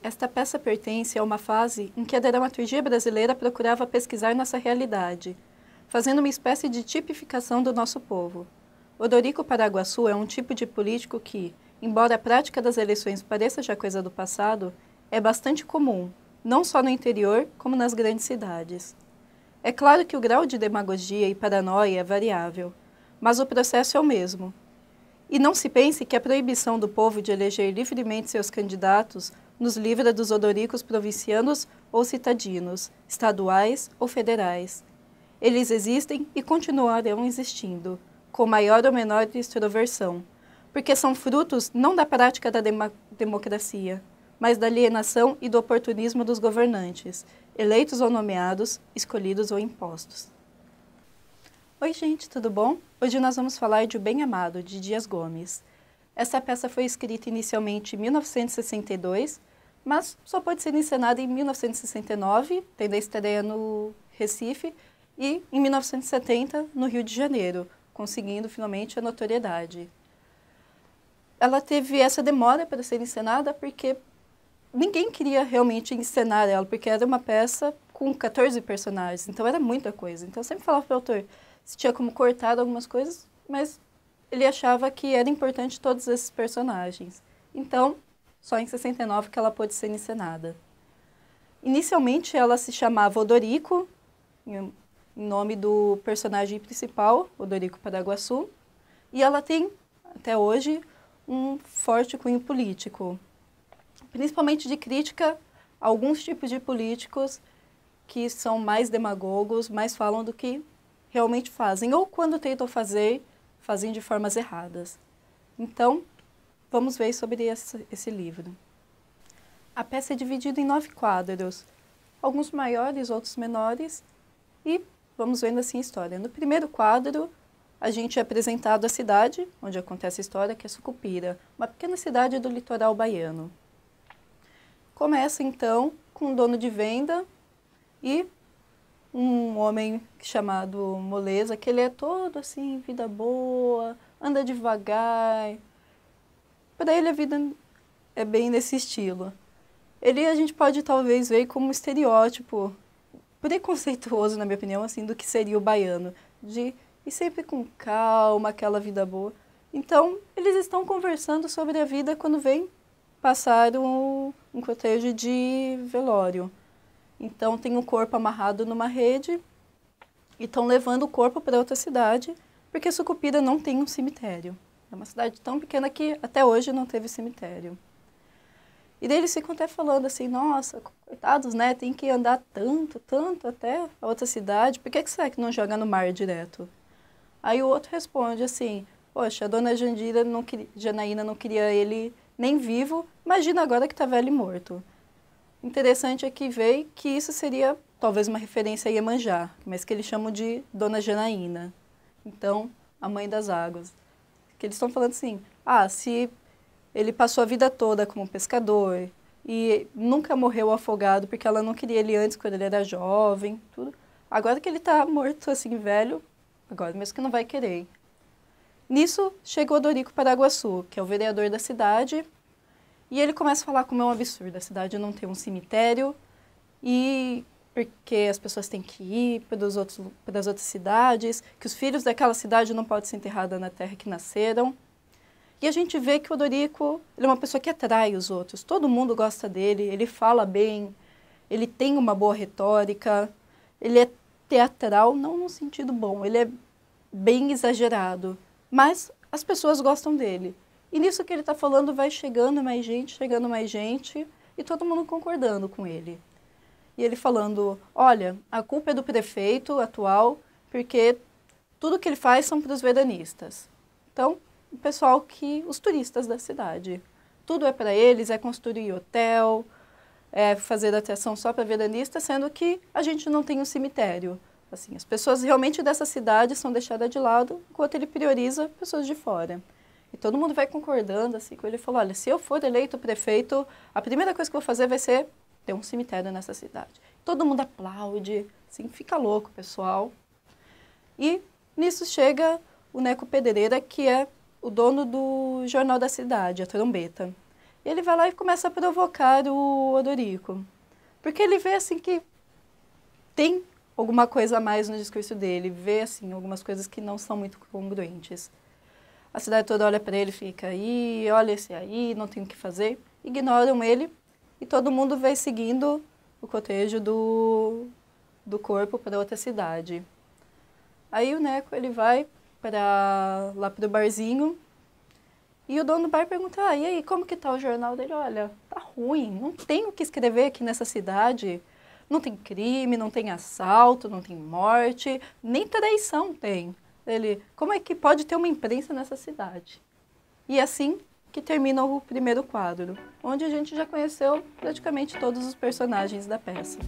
Esta peça pertence a uma fase em que a dramaturgia brasileira procurava pesquisar nossa realidade, fazendo uma espécie de tipificação do nosso povo. Odorico Paraguaçu é um tipo de político que, embora a prática das eleições pareça já coisa do passado, é bastante comum, não só no interior, como nas grandes cidades. É claro que o grau de demagogia e paranoia é variável, mas o processo é o mesmo. E não se pense que a proibição do povo de eleger livremente seus candidatos nos livra dos odoricos provincianos ou citadinos, estaduais ou federais. Eles existem e continuarão existindo, com maior ou menor extroversão, porque são frutos não da prática da democracia, mas da alienação e do oportunismo dos governantes, eleitos ou nomeados, escolhidos ou impostos. Oi gente, tudo bom? Hoje nós vamos falar de O Bem Amado, de Dias Gomes. Essa peça foi escrita inicialmente em 1962, mas só pode ser encenada em 1969, tendo a estreia no Recife, e em 1970 no Rio de Janeiro, conseguindo finalmente a notoriedade. Ela teve essa demora para ser encenada porque ninguém queria realmente encenar ela, porque era uma peça com 14 personagens, então era muita coisa. Então eu sempre falava para o autor se tinha como cortar algumas coisas, mas ele achava que era importante todos esses personagens. Então, só em 69 que ela pôde ser encenada. Inicialmente ela se chamava Odorico, em nome do personagem principal, Odorico Paraguaçu, e ela tem, até hoje, um forte cunho político, principalmente de crítica a alguns tipos de políticos que são mais demagogos, mais falam do que realmente fazem, ou quando tentam fazer, fazem de formas erradas. Então, vamos ver sobre esse livro. A peça é dividida em 9 quadros, alguns maiores, outros menores, e vamos vendo assim a história. No primeiro quadro, a gente é apresentado a cidade, onde acontece a história, que é Sucupira, uma pequena cidade do litoral baiano. Começa, então, com um dono de venda e um homem chamado Moleza, que ele é todo assim, vida boa, anda devagar. Para ele a vida é bem nesse estilo. Ele a gente pode talvez ver como um estereótipo preconceituoso, na minha opinião, assim, do que seria o baiano, de ir sempre com calma, aquela vida boa. Então, eles estão conversando sobre a vida quando vem passar um cortejo de velório. Então, tem um corpo amarrado numa rede e estão levando o corpo para outra cidade, porque Sucupira não tem um cemitério. É uma cidade tão pequena que até hoje não teve cemitério. E daí eles ficam até falando assim, nossa, coitados, né, tem que andar tanto até a outra cidade, por que será que não joga no mar direto? Aí o outro responde assim, poxa, a dona Janaína não queria ele nem vivo, imagina agora que está velho e morto. Interessante é que veio que isso seria talvez uma referência a Iemanjá, mas que eles chamam de Dona Janaína. Então, a mãe das águas. Que eles estão falando assim, se ele passou a vida toda como pescador e nunca morreu afogado porque ela não queria ele antes, quando ele era jovem, tudo. Agora que ele está morto assim, velho, agora mesmo que não vai querer. Nisso, chegou Odorico Paraguaçu, que é o vereador da cidade, e ele começa a falar como é um absurdo a cidade não ter um cemitério, e porque as pessoas têm que ir para as outras cidades, que os filhos daquela cidade não podem ser enterrados na terra que nasceram. E a gente vê que o Odorico, ele é uma pessoa que atrai os outros, todo mundo gosta dele, ele fala bem, ele tem uma boa retórica, ele é teatral, não no sentido bom, ele é bem exagerado, mas as pessoas gostam dele. E nisso que ele está falando vai chegando mais gente, e todo mundo concordando com ele. E ele falando, olha, a culpa é do prefeito atual, porque tudo que ele faz são para os veranistas. Então, o pessoal os turistas da cidade. Tudo é para eles, é construir hotel, é fazer atração só para veranistas, sendo que a gente não tem um cemitério. Assim, as pessoas realmente dessa cidade são deixadas de lado, enquanto ele prioriza pessoas de fora. E todo mundo vai concordando assim com ele. Ele falou, olha, se eu for eleito prefeito, a primeira coisa que eu vou fazer vai ser ter um cemitério nessa cidade. Todo mundo aplaude, assim, fica louco, pessoal. E nisso chega o Neco Pedreira, que é o dono do jornal da cidade, a Trombeta. E ele vai lá e começa a provocar o Odorico. Porque ele vê, assim, que tem alguma coisa a mais no discurso dele. Vê, assim, algumas coisas que não são muito congruentes. A cidade toda olha para ele e fica aí, olha esse aí, não tem o que fazer. Ignoram ele e todo mundo vai seguindo o cotejo do corpo para outra cidade. Aí o Neco, ele vai lá para o barzinho e o dono do bar pergunta, e aí, como que tá o jornal dele? Olha, tá ruim, não tem o que escrever aqui nessa cidade. Não tem crime, não tem assalto, não tem morte, nem traição tem. Ele, como é que pode ter uma imprensa nessa cidade? E é assim que termina o primeiro quadro, onde a gente já conheceu praticamente todos os personagens da peça.